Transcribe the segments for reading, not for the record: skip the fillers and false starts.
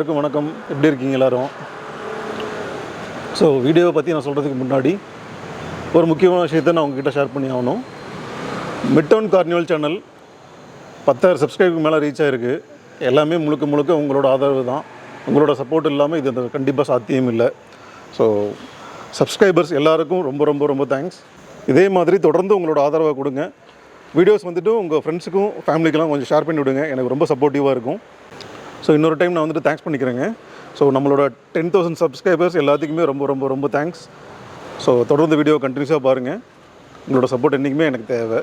எல்லாருக்கும் வணக்கம். எப்படி இருக்கீங்க எல்லாரும்? ஸோ வீடியோவை பற்றி நான் சொல்கிறதுக்கு முன்னாடி ஒரு முக்கியமான விஷயத்தை நான் உங்ககிட்ட ஷேர் பண்ணி ஆகணும். மிட் டவுன் கார்னிவல் சேனல் 10,000 சப்ஸ்கிரைபுக்கு மேலே ரீச் ஆகிருக்கு. எல்லாமே முழுக்க உங்களோட ஆதரவு தான். உங்களோட சப்போர்ட் இல்லாமல் இது கண்டிப்பாக சாத்தியம் இல்லை. ஸோ சப்ஸ்கிரைபர்ஸ் எல்லாருக்கும் ரொம்ப தேங்க்ஸ். இதே மாதிரி தொடர்ந்து உங்களோட ஆதரவை கொடுங்க. வீடியோஸ் வந்துட்டு உங்கள் ஃப்ரெண்ட்ஸுக்கும் ஃபேமிலிக்கெலாம் கொஞ்சம் ஷேர் பண்ணி விடுங்க. எனக்கு ரொம்ப சப்போர்ட்டிவாக இருக்கும். ஸோ இன்னொரு டைம் நான் வந்துட்டு தேங்க்ஸ் பண்ணிக்கிறேங்க. ஸோ நம்மளோட 10,000 சப்ஸ்கிரைபர்ஸ் எல்லாத்துக்குமே ரொம்ப தேங்க்ஸ். ஸோ தொடர்ந்து வீடியோ கண்டினியூஸாக பாருங்கள். உங்களோட சப்போர்ட் என்றைக்குமே எனக்கு தேவை.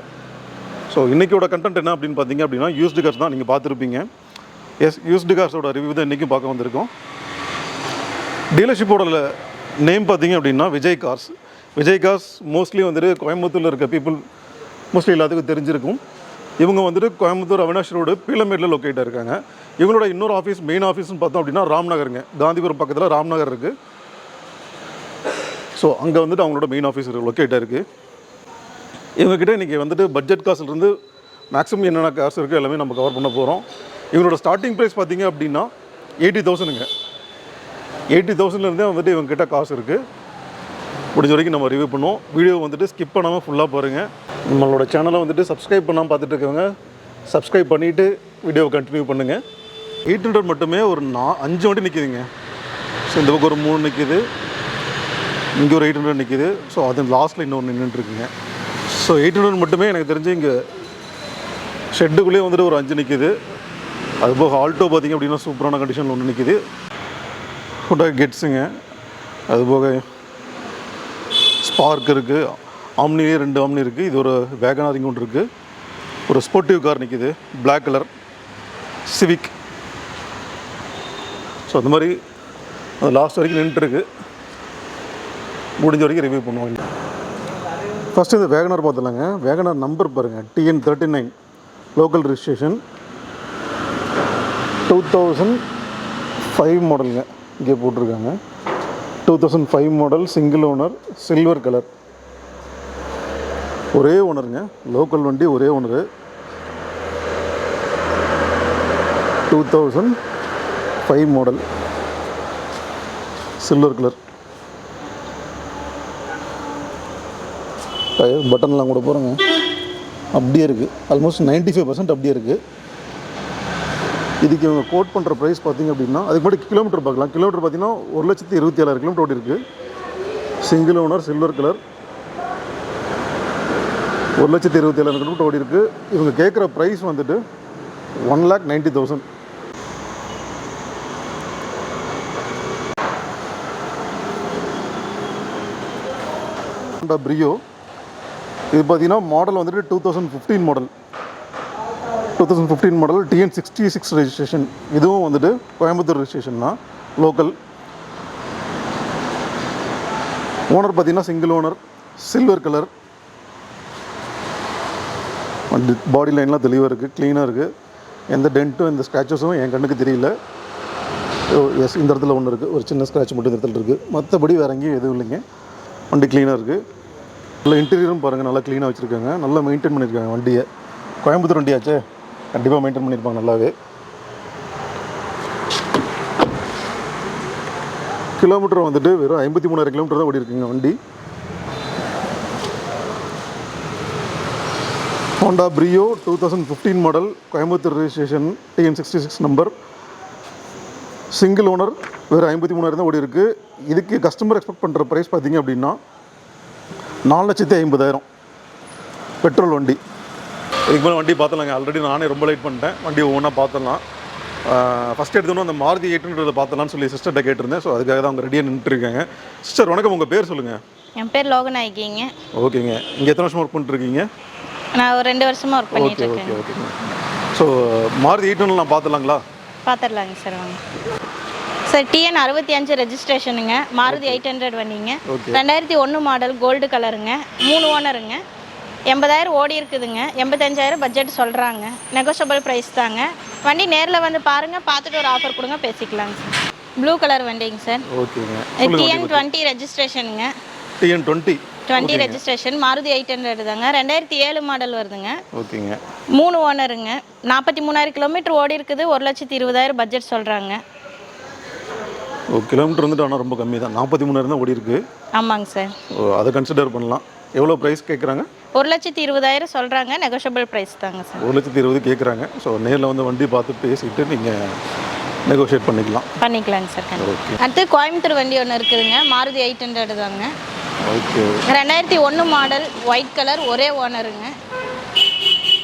ஸோ இன்றைக்கியோட கண்டென்ட் என்ன அப்படின்னு பார்த்தீங்க அப்படின்னா, யூஸ்டு கார்ஸ் தான். நீங்கள் பார்த்துருப்பீங்க. யூஸ்டு கார்ஸோட ரிவ்யூ தான் இன்றைக்கும் பார்க்க வந்திருக்கோம். டீலர்ஷிப்போட நேம் பார்த்தீங்க அப்படின்னா விஜய் கார்ஸ் மோஸ்ட்லி வந்துட்டு கோயம்புத்தூரில் இருக்க பீப்புள் மோஸ்ட்லி எல்லாத்துக்கும் தெரிஞ்சிருக்கும். இவங்க வந்துட்டு கோயம்புத்தூர் அவினாஷ் ரோடு பீலமேட்டில் லொக்கேட்டாக இருக்காங்க. இவங்களோட இன்னொரு ஆஃபீஸ், மெயின் ஆஃபீஸ்னு பார்த்தோம் அப்படின்னா ராம்நகருங்க. காந்திபுரம் பக்கத்தில் ராம்நகர் இருக்குது. ஸோ அங்கே வந்துட்டு அவங்களோட மெயின் ஆஃபீஸ் லொக்கேட்டாக இருக்குது. இவங்ககிட்ட இன்றைக்கி வந்துட்டு பட்ஜெட் காஸ்ட்லேருந்து மேக்ஸிமம் என்னென்ன காசு இருக்குது எல்லாமே நம்ம கவர் பண்ண போகிறோம். இவங்களோட ஸ்டார்டிங் ப்ரைஸ் பார்த்தீங்க அப்படின்னா 80,000ங்க. 80,000லேருந்தே வந்துட்டு இவங்ககிட்ட காசு இருக்குது. முடிஞ்ச வரைக்கும் நம்ம ரிவ்யூ பண்ணுவோம். வீடியோ வந்துட்டு ஸ்கிப் பண்ணாமல் ஃபுல்லாக பாருங்கள். நம்மளோட சேனலை வந்துட்டு சப்ஸ்கிரைப் பண்ணாமல் பார்த்துட்டு இருக்கவங்க சப்ஸ்கிரைப் பண்ணிவிட்டு வீடியோவை கண்டினியூ பண்ணுங்கள். 800 மட்டுமே ஒரு 5 வண்டி நிற்கிதுங்க. ஸோ இந்த பக்கம் ஒரு 3 நிற்கிது, இங்கே ஒரு 800 நிற்கிது. ஸோ அது லாஸ்ட்டில் இன்னொன்று நின்றுட்டுருக்குங்க. ஸோ 800 மட்டுமே எனக்கு தெரிஞ்சு இங்கே ஷெட்டுக்குள்ளேயே வந்துட்டு ஒரு 5 நிற்கிது. அதுபோக ஆல்டோ பார்த்திங்க அப்படின்னா சூப்பரான கண்டிஷனில் ஒன்று நிற்கிது. ஹுண்டா கெட்ஸுங்க. அதுபோக ஸ்பார்க் இருக்குது. ஆம்னிலே 2 ஆம்னி இருக்குது. இது ஒரு வேகனார் இங்கே ஒன்று இருக்குது. ஒரு ஸ்போர்ட்டிவ் கார் நிற்கிது, பிளாக் கலர் சிவிக். ஸோ அந்த மாதிரி அது லாஸ்ட் வரைக்கும் நின்றுட்டுருக்கு. முடிஞ்ச வரைக்கும் ரிவ்யூ பண்ணுவாங்க. ஃபஸ்ட்டு இந்த வேகனார் பார்த்துலாங்க. வேகனார் நம்பர் பாருங்கள், TN39 லோக்கல் ரிஜிஸ்ட்ரேஷன், 2005 மாடலுங்க. இங்கே போட்டிருக்காங்க 2005 model, single owner, silver colour, ஒரே ஓனருங்க. லோக்கல் வண்டி, ஒரே owner. 2005 model, silver colour. Tyre பட்டன்லாம் கூட போகிறோங்க, அப்படியே இருக்குது. ஆல்மோஸ்ட் 95% அப்படியே இருக்குது. இதுக்கு இவங்க கோட் பண்ணுற ப்ரைஸ் பார்த்திங்க அப்படின்னா, அதுக்கு முன்னாடி கிலோமீட்டர் பார்க்கலாம். கிலோமீட்டர் பார்த்திங்கன்னா 1,27,000 கிலோமீட்டர் ஓடி இருக்குது. Single owner, silver colour, 1,27,000 kilometre ஓடி இருக்குது. இவங்க கேட்குற ப்ரைஸ் வந்துட்டு 1,90,000. பிரியோ இது பார்த்தீங்கன்னா மாடல் வந்துட்டு 2015 மாடல். 2015 model, TN66 registration. இதுவும் வந்துட்டு கோயம்புத்தூர் ரெஜிஸ்ட்ரேஷன் தான், லோக்கல். ஓனர் பார்த்தீங்கன்னா சிங்கிள் ஓனர், சில்வர் கலர். வண்டி பாடி லைன்லாம் தெளிவாக இருக்குது, க்ளீனாக இருக்குது. எந்த டென்ட்டும் எந்த ஸ்க்ராச்சஸும் என் கண்ணுக்கு தெரியல. எஸ், இந்த இடத்துல ஒன்று இருக்குது, ஒரு சின்ன ஸ்க்ராட்ச் மட்டும் இந்த இடத்துல இருக்குது. மற்றபடி வேறு எங்கேயும் எதுவும் இல்லைங்க. வண்டி க்ளீனாக இருக்குது. நல்லா இன்டீரியரும் பாருங்கள், நல்லா க்ளீனாக வச்சுருக்காங்க. நல்லா மெயின்டைன் பண்ணியிருக்காங்க வண்டியை. கோயம்புத்தூர் வண்டியாச்சே, கண்டிப்பாக மெயின்டைன் பண்ணியிருப்பாங்க நல்லாவே. கிலோமீட்டர் வந்துட்டு வெறும் 53,000 கிலோமீட்டர் தான் ஓடி இருக்குங்க வண்டி. Honda Brio 2015 model, Coimbatore registration, TN66 number, single owner, வெறும் 53,000 தான் ஓடி இருக்குது. இதுக்கு கஸ்டமர் எக்ஸ்பெக்ட் பண்ணுற ப்ரைஸ் பார்த்திங்க அப்படின்னா 4,50,000 பெட்ரோல் வண்டி. இதுக்கு மேலே வண்டி பார்த்துலாங்க. ஆல்ரெடி நானே ரொம்ப லேட் பண்ணிட்டேன். வண்டி ஒவ்வொன்றா பார்த்துடலாம். ஃபஸ்ட் எடுத்தோன்னா அந்த மாருதி 800 பார்த்தலான்னு சொல்லி சிஸ்டர்கிட்ட கேட்டிருந்தேன். ஸோ அதுக்காக தான் அவங்க ரெடியாக நின்றுட்டுருக்காங்க. சிஸ்டர் வணக்கம், உங்கள் பேர் சொல்லுங்கள். என் பேர் லோகநாயகிங்க. ஓகேங்க. இங்கே எத்தனை வருஷமாக ஒர்க் பண்ணிட்டுருக்கீங்க? நான் ஒரு 2 வருஷமாக ஒர்க் பண்ணிட்டு இருக்கேன். ஓகேங்க. ஸோ மாருதி 800 நான் பார்த்துலாங்களா? பார்த்துடலாங்க சார், வாங்க சார். TN65 ரெஜிஸ்ட்ரேஷனுங்க. மாருதி 800 வண்டிங்க. 2001 மாடல், கோல்டு கலருங்க. 3 ஓனருங்க. 80,000 ஓடி இருக்குதுங்க. 85,000 பட்ஜெட் சொல்கிறாங்க. நெகோஷியபிள் ப்ரைஸ் தாங்க. வண்டி நேரில் வந்து பாருங்கள், பார்த்துட்டு ஒரு ஆஃபர் கொடுங்க, பேசிக்கலாங்க சார். ப்ளூ கலர் வண்டிங்க சார். ஓகேங்க. TN20 ரெஜிஸ்ட்ரேஷனுங்க. TN20 ரெஜிஸ்ட்ரேஷன், மாருதி 800 தாங்க. 2007 மாடல் வருதுங்க. ஓகேங்க. 3 ஓனருங்க. 43,000 கிலோமீட்டர் ஓடி இருக்குது. 1,20,000 பட்ஜெட் சொல்கிறாங்க. கிலோமீட்டர் வந்துட்டு ஆனால் ரொம்ப கம்மி தான், 43,000 தான் ஓடி இருக்கு. ஆமாங்க சார். அதை கன்சிடர் பண்ணலாம். எவ்வளோ ப்ரைஸ் கேட்குறாங்க? 1,20,000 சொல்கிறாங்க, நெகோஷியபிள் ப்ரைஸ் தாங்க சார். 1,20,000 கேட்குறாங்க. ஸோ நேரில் வந்து வண்டி பார்த்து பேசிட்டு நீங்கள் நெகோஷியேட் பண்ணிக்கலாங்க சார். ஓகே. அடுத்து கோயம்புத்தூர் வண்டி ஒன்று இருக்குதுங்க, மாருதி 800 தாங்க. ஓகே. 2001 மாடல், ஒயிட் கலர், ஒரே ஓனருங்க.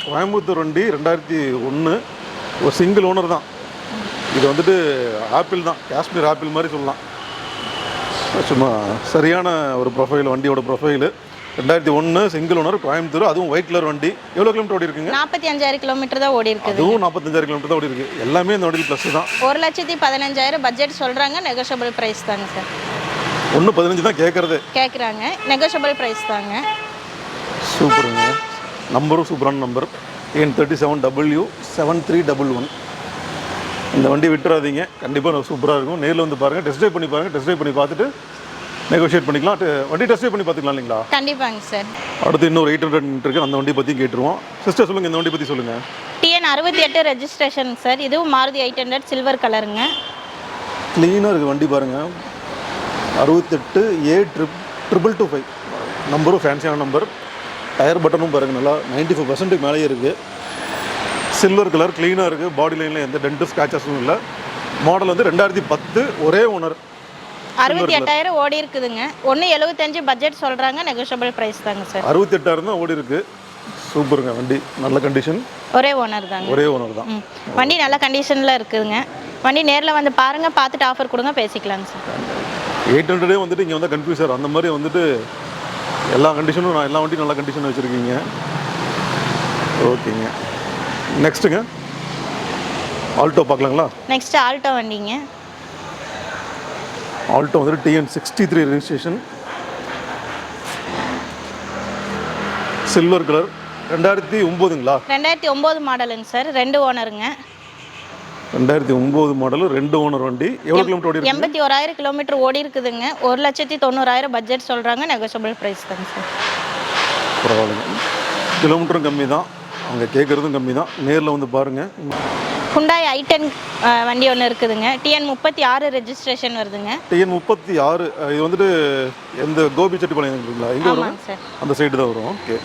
கோயம்புத்தூர் வண்டி 2001, ஒரு சிங்கிள் ஓனர் தான். இது வந்துட்டு ஆப்பிள் தான், காஷ்மீர் ஆப்பிள் மாதிரி சொல்லலாம். சும்மா சரியான ஒரு ப்ரொஃபைல், வண்டியோட ப்ரொஃபைலு. 2001 சிங்கிள் ஓனர், கோயம்புத்தூர், அதுவும் ஒயிட் கலர் வண்டி. எவ்வளோ கிலோமீட்டர் ஓடி இருக்குங்க? 45,000 கிலோமீட்டர் தான் ஓடி இருக்குது. அதுவும் 45,000 கிலோமீட்டர் தான் ஓடி இருக்கு. எல்லாமே இந்த வண்டி ப்ளஸ் தான். 1,15,000 பட்ஜெட் சொல்கிறாங்க, நெகோஷியபிள் ப்ரைஸ் தாங்க சார். 1,15 தான் கேட்குறாங்க, நெகோஷியபிள் ப்ரைஸ் தாங்க. சூப்பருங்க. நம்பரும் சூப்பரான நம்பர், N37W7311. இந்த வண்டி விட்டுறாதீங்க, கண்டிப்பாக சூப்பராக இருக்கும். நேரில் வந்து பாருங்கள், டெஸ்ட் ட்ரைவ் பண்ணி பாருங்கள். டெஸ்ட் ட்ரைவ் பண்ணி பார்த்துட்டு நெகோஷியேட் பண்ணிக்கலாம். வண்டி டெஸ்ட் ட்ரைவ் பண்ணி பார்த்துக்கலாம் இல்லைங்களா? கண்டிப்பாங்க சார். அடுத்து இன்னொரு 800 இருக்குது, அந்த வண்டி பற்றி கேட்டுருவோம். சிஸ்டர் சொல்லுங்கள், இந்த வண்டி பற்றி சொல்லுங்கள். TN 68 registration sir. இதுவும் மாருதி 800 சில்வர் கலருங்க. க்ளீனாக இருக்குது வண்டி பாருங்கள். 68A225 நம்பரும் ஃபேன்சியான நம்பர். டயர் பட்டனும் பாருங்கள், நல்லா 95% மேலேயே இருக்குது. சில்வர் கலர், க்ளீனாக இருக்குது. பாடி லைனில் எந்த டென்ட்டு ஸ்க்ராச்சஸும் இல்லை. மாடல் வந்து 2010, ஒரே ஓனர். 68,000 ஓடி இருக்குதுங்க. 1,75 பட்ஜெட் சொல்கிறாங்க, நெகோஷியபிள் ப்ரைஸ் தாங்க சார். 68,000 தான் ஓடி இருக்குது. சூப்பருங்க வண்டி, நல்ல கண்டிஷன். ஒரே ஓனர் தாங்க. ஒரே ஓனர் தான். வண்டி நல்ல கண்டிஷனில் இருக்குதுங்க. வண்டி நேரில் வந்து பாருங்கள், பார்த்துட்டு ஆஃபர் கொடுங்க, பேசிக்கலாங்க சார். 800 வந்துட்டு இங்கே வந்தால் கன்ஃபியூசர், அந்த மாதிரி வந்துட்டு எல்லா கண்டிஷனும் எல்லா வண்டியும் நல்ல கண்டிஷன் வச்சுருக்கீங்க. ஓகேங்க. நெக்ஸ்ட்டுங்க ஆல்டோ பார்க்கலாங்களா? நெக்ஸ்ட் ஆல்டோ வண்டிங்க. ஆல்டோ வந்துட்டு TN 63 ரெஜிஸ்ட்ரேஷன், சில்வர் கலர், 2009ங்களா? 2009 மாடலுங்க சார், 2 ஓனருங்க. 2009 மாடல், 2 ஓனர் வண்டி. எவ்வளோ கிலோமீட்டர் ஓடி இருக்கு? 81,000 கிலோமீட்டர் ஓடி இருக்குதுங்க. 1,90,000 பட்ஜெட் சொல்கிறாங்க, நெகோஷியபிள் ப்ரைஸ் தாங்க சார். பரவாயில்லைங்க, கிலோமீட்டரும் கம்மி தான், அவங்க கேட்குறதும் கம்மி தான். நேரில் வந்து பாருங்கள். ஹுண்டாய் i10 வண்டி ஒன்று இருக்குதுங்க. TN 36 ரெஜிஸ்ட்ரேஷன் வருதுங்க. TN 36, இது வந்துட்டு எந்த கோபி செட்டிப்பாளையம் இருக்குங்களா? எங்கே வரும் சார்? அந்த சைடு தான் வரும். ஓகே.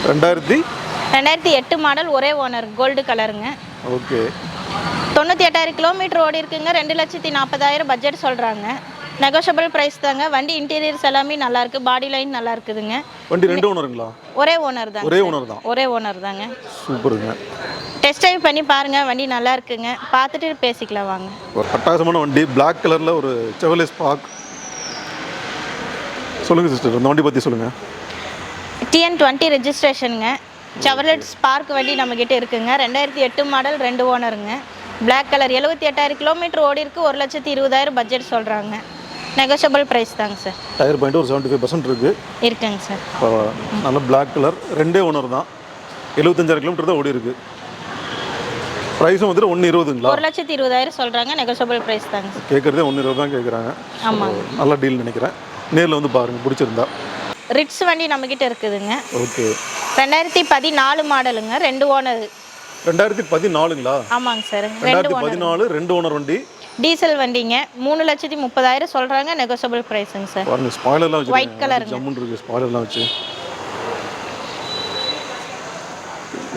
2008 மாடல், ஒரே ஓனர், கோல்டு கலருங்க. ஓகே. 98,000 கிலோமீட்டர் ஓடி இருக்குங்க. 2,40,000 பட்ஜெட் சொல்கிறாங்க, நெகோஷியபிள் ப்ரைஸ் தாங்க. வண்டி இன்டீரியர்ஸ் எல்லாமே நல்லா இருக்கு, பாடி லைன் நல்லா இருக்குதுங்க. வண்டி 2 ஓனருங்களா? ஒரே ஓனர் தான். ஒரே ஓனர் தாங்க. சூப்பருங்க. டெஸ்ட் ட்ரைவ் பண்ணி பாருங்க, வண்டி நல்லா இருக்குங்க, பார்த்துட்டு பேசிக்கலாம் வாங்க. ஒரு அட்டகாசமான வண்டி, Black கலரில் ஒரு செவலே ஸ்பார்க். சொல்லுங்கள் சிஸ்டர், இந்த வண்டி பற்றி சொல்லுங்கள். TN 20 ரெஜிஸ்ட்ரேஷனுங்க. செவர்லெட் ஸ்பார்க் வண்டி நம்மக்கிட்ட இருக்குங்க. 2008 மாடல், 2 ஓனருங்க. Black கலர், 78,000 கிலோமீட்டர் ஓடி இருக்கு. 1,20,000 பட்ஜெட் சொல்கிறாங்க, நெகோஷியபிள் ப்ரைஸ் தாங்க சார். டயர் பாயிண்ட் ஒரு 75% இருக்குங்க சார். நல்ல Black கலர், 2 ஓனர் தான். 75,000 கிலோமீட்டர் தான் ஓடி இருக்கு. ப்ரைஸும் வந்துட்டு 1,20,000ங்களா? 1,20,000 சொல்கிறாங்க, நெகோஷியபிள் ப்ரைஸ் தாங்க சார். கேட்குறதே 1,20,000 தான் கேட்குறாங்க. ஆமாங்க, நல்ல டீல் நினைக்கிறேன். நேரில் வந்து பாருங்கள், பிடிச்சிருந்தா. ரிட்ஸ் வண்டி நம்மக்கிட்ட இருக்குதுங்க. ஓகே. 2014 மாடலுங்க, 2 ஓனர். 2014ங்களா? ஆமாங்க சார், 2014, 2 ஓனர் வண்டி. டீசல் வண்டிங்க. 3,30,000 சொல்கிறாங்க, நெகோஷியபிள் ப்ரைஸுங்க சார். பாருங்க, ஸ்பாய்லர்லாம் வச்சு, ஒயிட் கலர் ஜம்முன் இருக்கு, ஸ்பாய்லர்லாம் வச்சு.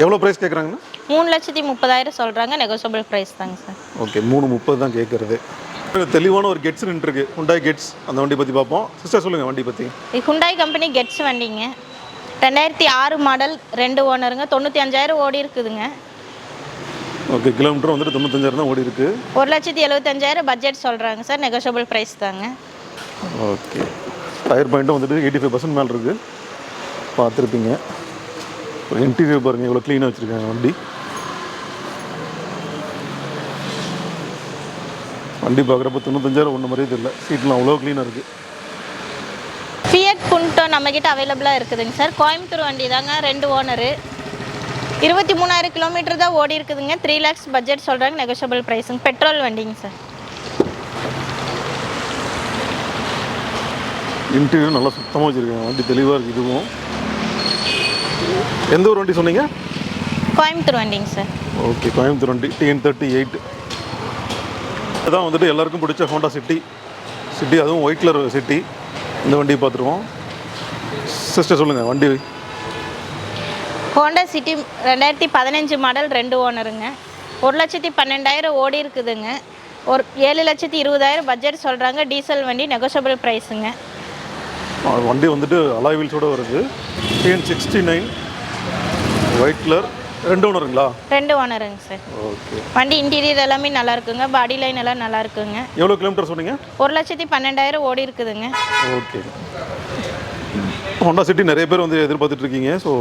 எவ்வளோ ப்ரைஸ் கேட்குறாங்கண்ணா? 3,30,000 சொல்கிறாங்க, நெகோஷியபிள் ப்ரைஸ் தாங்க சார். ஓகே. 3,30,000 தான் கேட்குறது. தெளிவான ஒரு கெட்ஸ் நின்றுருக்கு, ஹுண்டாய் கெட்ஸ். அந்த வண்டி பற்றி பார்ப்போம். சிஸ்டர் சொல்லுங்கள் வண்டி பற்றி. இது ஹுண்டாய் கம்பெனி கெட்ஸ் வண்டிங்க. 2006 மாடல், 2 ஓனருங்க. 95,000 ஓடி இருக்குதுங்க. ஓகே. கிலோமீட்டர் வந்துட்டு 95,000 தான் ஓடி இருக்கு. 1,75,000 பட்ஜெட் சொல்கிறாங்க சார், நெகோஷியபிள் ப்ரைஸ் தாங்க. ஓகே. டயர் பாயிண்ட்டும் வந்துட்டு 85% மேலே இருக்குது, பார்த்துருப்பீங்க. இன்டீரியர் பாருங்கள், இவ்வளோ க்ளீனாக வச்சுருக்காங்க வண்டி. வண்டி பார்க்குறப்ப 95,000 ஒன்று மாதிரியே தெரியல. சீட்லாம் அவ்வளோ க்ளீனாக இருக்குது. ஃபியட் புண்டோ நம்மக்கிட்ட அவைலபிளாக இருக்குதுங்க சார். கோயம்புத்தூர் வண்டி தாங்க, 2 ஓனரு. 23,000 கிலோமீட்டர் தான் ஓடி இருக்குதுங்க. 3 lakhs பட்ஜெட் சொல்கிறாங்க, நெகோஷியபிள் ப்ரைஸுங்க. பெட்ரோல் வண்டிங்க சார். இன்டீரியர் நல்லா சுத்தமாக வச்சுருக்காங்க, வண்டி தெளிவாக இருக்குது. இதுவும் எந்த ஒரு வண்டி சொன்னீங்க? கோயம்புத்தூர் வண்டிங்க சார். ஓகே. கோயம்புத்தூர் வண்டி, TN 38. இதுதான் வந்துட்டு எல்லாருக்கும் பிடிச்ச ஹோண்டா சிட்டி. அதுவும் ஒயிட் கலர் சிட்டி. இந்த வண்டியை பார்த்துருவோம். சிஸ்டர் சொல்லுங்கள் வண்டி. Honda city 2015 model 2 ஓனருங்க. 1,12,000 ஓடி இருக்குதுங்க. ஒரு 7,20,000 பட்ஜெட் சொல்கிறாங்க. டீசல் வண்டி, நெகோஷியபிள் ப்ரைஸுங்க. வண்டி வந்துட்டு அலாய் வீல்ஸோடு வருது. TN69 white colour. 2 ஓனருங்களா? 2 ஓனருங்க சார். ஓகே. வண்டி இன்டீரியர் எல்லாமே நல்லா இருக்குங்க. பாடி லைன் எல்லாம் நல்லா இருக்குங்க. எவ்வளோ கிலோமீட்டர் சொன்னீங்க? 1,12,000 ஓடி இருக்குதுங்க. ஓகே. ஹோண்டா சிட்டி நிறைய பேர் வந்து எதிர்பார்த்துட்டு இருக்கீங்க. ஸோ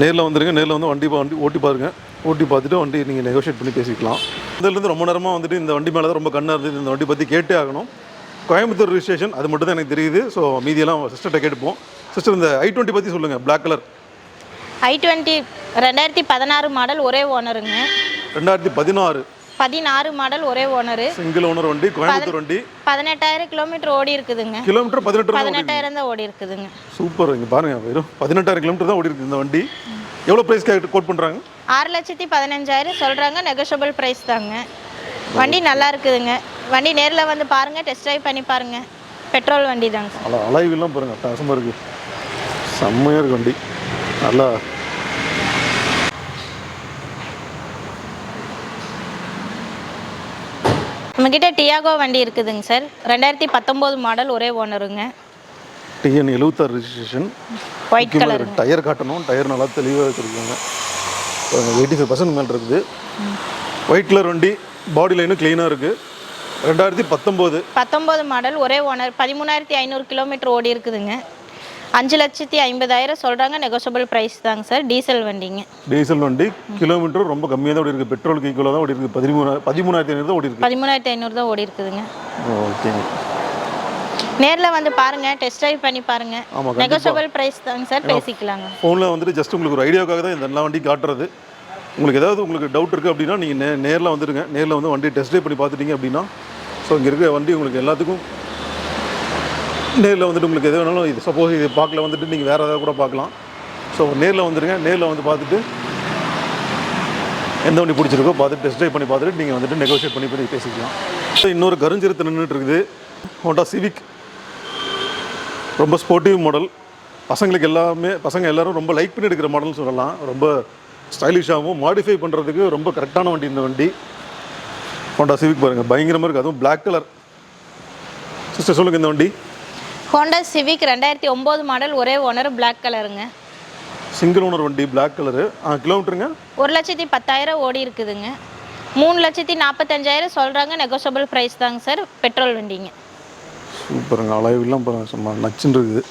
நேரில் வந்துடுங்க. நேரில் வந்து வண்டி ஓட்டி பாருங்கள். ஓட்டி பார்த்துட்டு வண்டி நீங்கள் நெகோஷியேட் பண்ணி பேசிக்கலாம். இதுலேருந்து ரொம்ப நேரமாக வந்துட்டு இந்த வண்டி மேலே தான் ரொம்ப கண்ணாக இருந்தது. இந்த வண்டி பற்றி கேட்டே ஆகணும். கோயம்புத்தூர் ரிஜிஸ்ட்ரேஷன் அது மட்டும் தான் எனக்கு தெரியுது. ஸோ மீதியெல்லாம் சிஸ்டர்கிட்ட கேட்டுப்போம். சிஸ்டர் இந்த I20 பற்றி சொல்லுங்கள். பிளாக் கலர் I20 2016 மாடல் ஒரே ஓனருங்க. 2016 மாடல் ஒரே ஓனரு. சிங்கிள் ஓனர் வண்டி, கோயம்புத்தூர் வண்டி. 18,000 கிலோமீட்டர் ஓடி இருக்குதுங்க. கிலோமீட்டர் 18,000 தான் ஓடி இருக்குதுங்க. சூப்பர். இங்கே பாருங்கள், வெறும் 18,000 கிலோமீட்டர் தான் ஓடி இருக்குது இந்த வண்டி. எவ்வளோ ப்ரைஸ் கோட் பண்ணுறாங்க? 6,15,000 சொல்கிறாங்க. நெகோஷியபிள் ப்ரைஸ் தாங்க. வண்டி நல்லா இருக்குதுங்க. வண்டி நேரில் வந்து பாருங்கள், டெஸ்ட் ட்ரைவ் பண்ணி பாருங்கள். பெட்ரோல் வண்டி தாங்க. அலைவெல்லாம் பாருங்கள், அட்டகாசமாக இருக்குது. செம்மையாக இருக்குது வண்டி. நல்லா நம்மக்கிட்ட டியாகோ வண்டி இருக்குதுங்க சார். 2019 மாடல் ஒரே ஓனருங்க. TN 76 registration. White colour. Tyre காட்டணும். டயர் நல்லா தெளிவாக வச்சுருக்காங்க. 85% மேலே இருக்குது. ஒயிட் கலர் வண்டி. பாடி லைனும் க்ளீனாக இருக்குது. 2019 மாடல் ஒரே ஓனர். 13,500 கிலோமீட்டர் ஓடி இருக்குதுங்க. 5,50,000 சொல்கிறாங்க. நெகோஷியபிள் ப்ரைஸ் தாங்க சார். டீசல் வண்டிங்க. டீசல் வண்டி. கிலோமீட்டர் ரொம்ப கம்மியாக தான் ஓடி இருக்குது. பெட்ரோலுக்கு ஈக்குவலாக தான் ஓடி இருக்குது. 13,500 தான் ஓடி இருக்குது. 13,500 தான் ஓடி இருக்குதுங்க. ஓகே. நேரில் வந்து பாருங்கள், டெஸ்ட் ட்ரைவ் பண்ணி பாருங்கள். நெகோஷியபிள் ப்ரைஸ் தாங்க சார், பேசிக்கலாங்க. ஃபோனில் வந்துட்டு ஜஸ்ட் உங்களுக்கு ஒரு ஐடியாவுக்காக தான் இந்த எல்லா வண்டி காட்டுறது. உங்களுக்கு ஏதாவது டவுட் இருக்குது அப்படின்னா நீங்கள் நேரில் வந்துடுங்க. நேரில் வந்து வண்டி டெஸ்ட் ட்ரைவ் பண்ணி பார்த்துட்டீங்க அப்படின்னா, ஸோ இங்கே இருக்கிற வண்டி உங்களுக்கு எல்லாத்துக்கும் நேரில் வந்துட்டு உங்களுக்கு எது வேணாலும், இது சப்போஸ் இது பார்க்கல வந்துட்டு நீங்கள் வேறு ஏதாவது கூட பார்க்கலாம். ஸோ நேரில் வந்துடுங்க. நேரில் வந்து பார்த்துட்டு எந்த வண்டி பிடிச்சிருக்கோ பார்த்துட்டு டெஸ்ட் ட்ரைவ் பண்ணி பார்த்துட்டு நீங்கள் வந்துட்டு நெகோஷியேட் பண்ணி பேசிக்கலாம். இன்னொரு கருஞ்சிருத்து நின்றுட்டு இருக்குது. Honda civic. ரொம்ப ஸ்போர்ட்டிவ் மாடல். பசங்க எல்லோரும் ரொம்ப லைக் பண்ணி எடுக்கிற மாடல்னு சொல்லலாம். ரொம்ப ஸ்டைலிஷாகவும் மாடிஃபை பண்ணுறதுக்கு ரொம்ப கரெக்டான வண்டி இந்த வண்டி. ஹோண்டா சிவிக் பாருங்கள், பயங்கரமாக இருக்குது. அதுவும் பிளாக் கலர். சிஸ்டர் சொல்லுங்கள் இந்த வண்டி. ஹோண்டா சிவிக் 2009 மாடல் ஒரே ஓனர். பிளாக் கலருங்க. சிங்கிள் ஓனர் வண்டி. Black colour. கிலோமீட்டருங்க 1,10,000 ஓடி இருக்குதுங்க. 3,45,000 சொல்கிறாங்க. நெகோஷியபிள் ப்ரைஸ் தாங்க சார். பெட்ரோல் வண்டிங்க. சூப்பருங்க. அலைவெல்லாம் பாருங்கள், சும்மா நச்சுன்னு இருக்குது.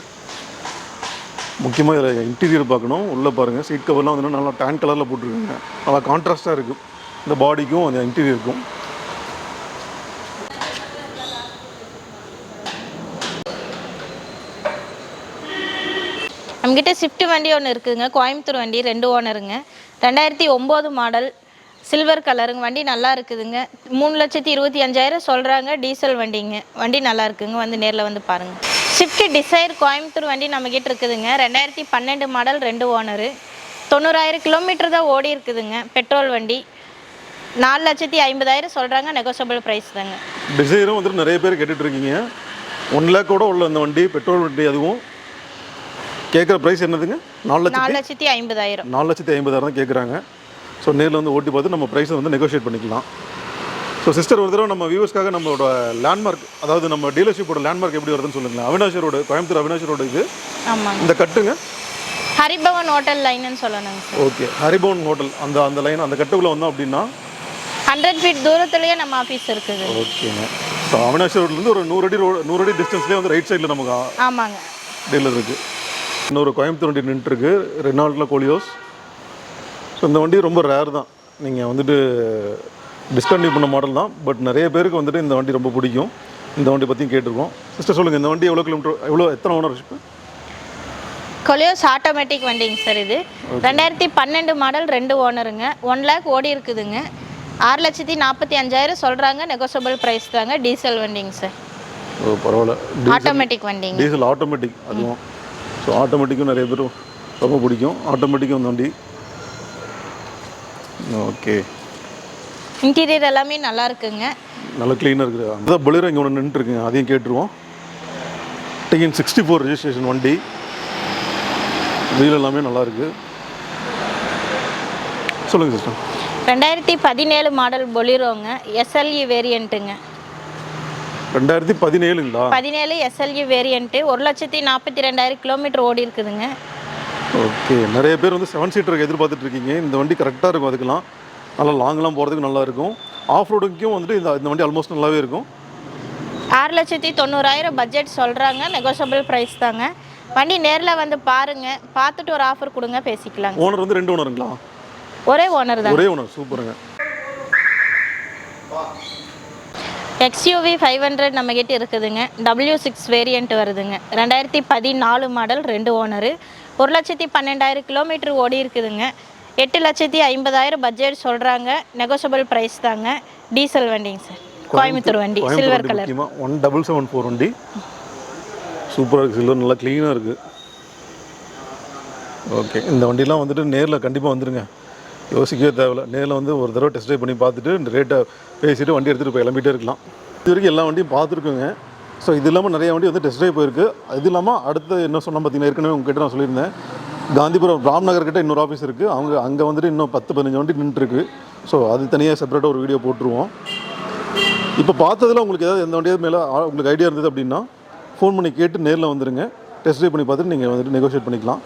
முக்கியமாக இதில் இன்டீரியர் பார்க்கணும். உள்ளே பாருங்கள், சீட் கவர்லாம் வந்து நல்லா டேன் கலரில் போட்டிருக்குங்க. நல்லா கான்ட்ராஸ்ட்டாக இருக்குது இந்த பாடிக்கும் அந்த இன்டீரியருக்கும். நம்மக்கிட்ட ஸ்விஃப்ட் வண்டி ஒன்று இருக்குதுங்க. கோயம்புத்தூர் வண்டி 2 ஓனருங்க. 2009 மாடல் சில்வர் கலருங்க. வண்டி நல்லா இருக்குதுங்க. 3,25,000 சொல்கிறாங்க. டீசல் வண்டிங்க. வண்டி நல்லா இருக்குங்க. வந்து நேரில் வந்து பாருங்கள். ஸ்விஃப்ட் டிசைர் கோயம்புத்தூர் வண்டி நம்மக்கிட்ட இருக்குதுங்க. 2012 மாடல் 2 ஓனரு. 90,000 கிலோமீட்டர் தான் ஓடி இருக்குதுங்க. பெட்ரோல் வண்டி. 4,50,000 சொல்கிறாங்க. நெகோஷியபிள் ப்ரைஸ் தாங்க. டிசைரும் வந்துட்டு நிறைய பேர் கேட்டுட்ருக்கீங்க. 1 லேக் கூட உள்ள இந்த வண்டி, பெட்ரோல் வண்டி. அதுவும் கேட்குற ப்ரைஸ் என்னதுங்க? 4,50,000. 4,50,000 தான் கேட்குறாங்க. ஸோ நேரில் வந்து ஓட்டி பார்த்து நம்ம ப்ரைஸை வந்து நெகோஷியேட் பண்ணிக்கலாம். ஸோ சிஸ்டர், ஒரு தடவை நம்ம வியூவர்ஸ்க்காக நம்மளோட லேண்ட்மார்க், அதாவது நம்ம டீலர்ஷிப்போட லேண்ட்மார்க் எப்படி வருதுன்னு சொல்லுங்களேன். Avinash road, Coimbatore Avinash road. இது ஆமாங்க. இந்த கட்டுங்க ஹரிபவன் ஹோட்டல் லைன்னு சொல்லணுங்க சார். ஓகே. ஹரிபவன் ஹோட்டல் அந்த லைன், அந்த கட்டுக்குள்ளே வந்தோம் அப்படின்னா 100 ஃபீட் தூரத்துலேயே நம்ம ஆஃபீஸ் இருக்குது. ஓகேங்க. ஸோ அவினாஷ் ரோட்லேருந்து ஒரு 100 அடி டிஸ்டன்ஸ்லேயே வந்து ரைட் சைடில் நமக்கு ஆமாங்க டீலர் இருக்குது. இன்னொரு கோயம்புத்தூர் வண்டி நின்றுருக்கு. ரெனால்டில் கோலியோஸ். ஸோ இந்த வண்டி ரொம்ப ரேர் தான். நீங்கள் வந்துட்டு டிஸ்கண்டினியூ பண்ண மாடல் தான். பட் நிறைய பேருக்கு வந்துட்டு இந்த வண்டி ரொம்ப பிடிக்கும். இந்த வண்டி பற்றியும் கேட்டிருக்கோம். சிஸ்டர் சொல்லுங்கள், இந்த வண்டி எவ்வளோ கிலோமீட்டர், எத்தனை ஓனர்ஷிப்பு? கொலியோஸ் ஆட்டோமேட்டிக் வண்டிங்க சார். இது 2012 மாடல் 2 ஓனருங்க. 1 லேக் ஓடி இருக்குதுங்க. 6,45,000 சொல்கிறாங்க. நெகோஷியபிள் ப்ரைஸ் தாங்க. டீசல் வண்டிங்க சார். ஓ பரவாயில்ல. ஆட்டோமேட்டிக் வண்டிங்க. Diesel automatic. அதுவும் ஸோ ஆட்டோமேட்டிக்கும் நிறைய பேர் ரொம்ப பிடிக்கும். ஆட்டோமேட்டிக்கும் இந்த வண்டி. ஓகே. இன்டீரியர் எல்லாமே நல்லா இருக்குங்க. நல்லா க்ளீனாக இருக்குது. அந்த பொலேரோ இங்கே ஒன்று நின்றுருக்குங்க, அதையும் கேட்டுருவோம். டிஎன் 64 ரெஜிஸ்ட்ரேஷன் வண்டி. வீல் எல்லாமே நல்லாயிருக்கு. சொல்லுங்கள் சிஸ்டர். 2017 மாடல் பொலிரோங்க, எஸ்எல்இ வேரியண்ட்டுங்க. 2017ங்களா? 17 எஸ்எல்இ வேரியண்ட்டு, 1,42,000 கிலோமீட்டர் ஓடி இருக்குதுங்க. ஓகே, நிறைய பேர் வந்து 7 சீட்டருக்கு எதிர்பார்த்துட்டு இருக்கீங்க. இந்த வண்டி கரெக்டாக இருக்கும், அதுக்கெல்லாம் நல்லா லாங்லாம் போகிறதுக்கு நல்லாயிருக்கும். ஆஃப் ரோடுக்கும் வந்துட்டு இந்த வண்டி ஆல்மோஸ்ட் நல்லாவே இருக்கும். 6,90,000 பட்ஜெட் சொல்கிறாங்க, நெகோஷியபிள் ப்ரைஸ் தாங்க. வண்டி நேரில் வந்து பாருங்கள், பார்த்துட்டு ஒரு ஆஃபர் கொடுங்க, பேசிக்கலாங்க. ஓனர் வந்து 2 ஓனருங்களா? ஒரே ஓனர் தான். ஒரே ஓனர், சூப்பருங்க. XUV 500 நம்மக்கிட்ட இருக்குதுங்க. W6 வேரியண்ட் வருதுங்க. 2014 மாடல், 2 ஓனரு, 1,12,000 கிலோமீட்டர் ஓடி இருக்குதுங்க. 8,50,000 பட்ஜெட் சொல்கிறாங்க, நெகோஷியபிள் ப்ரைஸ் தாங்க. டீசல் வண்டிங்க சார், கோயம்புத்தூர் வண்டி, சில்வர் கலர். 1774 வண்டி சூப்பராக இருக்குது, சில்வர் நல்லா க்ளீனாக இருக்குது. ஓகே, இந்த வண்டிலாம் வந்துட்டு நேரில் கண்டிப்பாக வந்துடுங்க, யோசிக்கவே தேவையில்ல. நேரில் வந்து ஒரு தடவை டெஸ்ட் ட்ரைவ் பண்ணி பார்த்துட்டு இந்த ரேட்டை பேசிவிட்டு வண்டி எடுத்துகிட்டு போய் கிளம்பிட்டே இருக்கலாம். இது வரைக்கும் எல்லா வண்டியும் பார்த்துருக்குங்க. ஸோ இது இல்லாமல் நிறைய வண்டி வந்து டெஸ்ட் ட்ரைவ் போயிருக்கு. இது இல்லாமல் அடுத்து என்ன சொன்னால் பார்த்தீங்கன்னா, ஏற்கனவே உங்ககிட்ட நான் சொல்லியிருந்தேன், காந்திபுரம் ராம்நகர் கிட்ட இன்னொரு ஆஃபீஸ் இருக்குது. அங்கே வந்துட்டு இன்னும் 10-15 வண்டி நின்றுருக்கு. ஸோ அது தனியாக செப்பரேட்டாக ஒரு வீடியோ போட்டுருவோம். இப்போ பார்த்ததில் உங்களுக்கு ஏதாவது எந்த வண்டியாவது மேலே உங்களுக்கு ஐடியா இருந்தது அப்படின்னா ஃபோன் பண்ணி கேட்டு நேரில் வந்துடுங்க. டெஸ்ட் ட்ரைவ் பண்ணி பார்த்துட்டு நீங்கள் வந்துட்டு நெகோஷியேட் பண்ணிக்கலாம்.